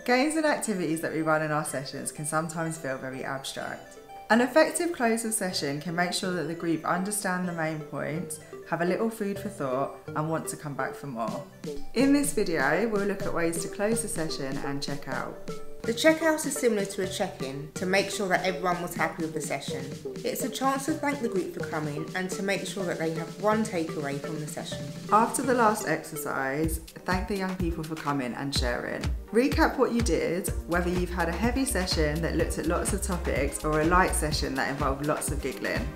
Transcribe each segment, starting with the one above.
Games and activities that we run in our sessions can sometimes feel very abstract. An effective close of session can make sure that the group understand the main points, have a little food for thought and want to come back for more. In this video, we'll look at ways to close the session and check out. The checkout is similar to a check-in to make sure that everyone was happy with the session. It's a chance to thank the group for coming and to make sure that they have one takeaway from the session. After the last exercise, thank the young people for coming and sharing. Recap what you did, whether you've had a heavy session that looked at lots of topics or a light session that involved lots of giggling.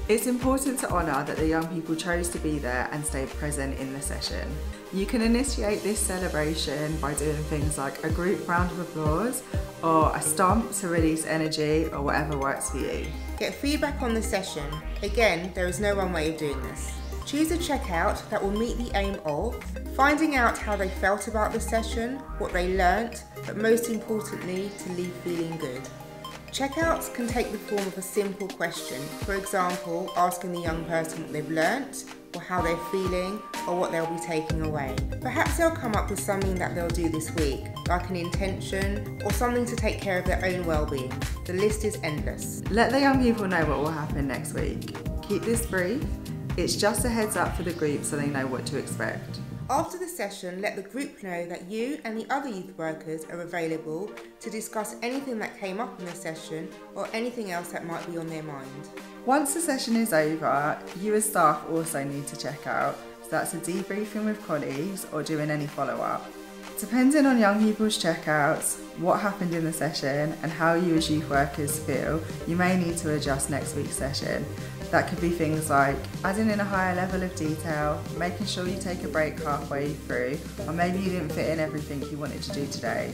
It's important to honour that the young people chose to be there and stayed present in the session. You can initiate this celebration by doing things like a group round of applause or a stomp to release energy or whatever works for you. Get feedback on the session. Again, there is no one way of doing this. Choose a checkout that will meet the aim of finding out how they felt about the session, what they learnt, but most importantly, to leave feeling good. Checkouts can take the form of a simple question, for example, asking the young person what they've learnt, or how they're feeling, or what they'll be taking away. Perhaps they'll come up with something that they'll do this week, like an intention, or something to take care of their own well-being. The list is endless. Let the young people know what will happen next week. Keep this brief. It's just a heads up for the group so they know what to expect. After the session, let the group know that you and the other youth workers are available to discuss anything that came up in the session or anything else that might be on their mind. Once the session is over, you as staff also need to check out, so that's a debriefing with colleagues or doing any follow-up. Depending on young people's checkouts, what happened in the session and how you as youth workers feel, you may need to adjust next week's session. That could be things like adding in a higher level of detail, making sure you take a break halfway through, or maybe you didn't fit in everything you wanted to do today.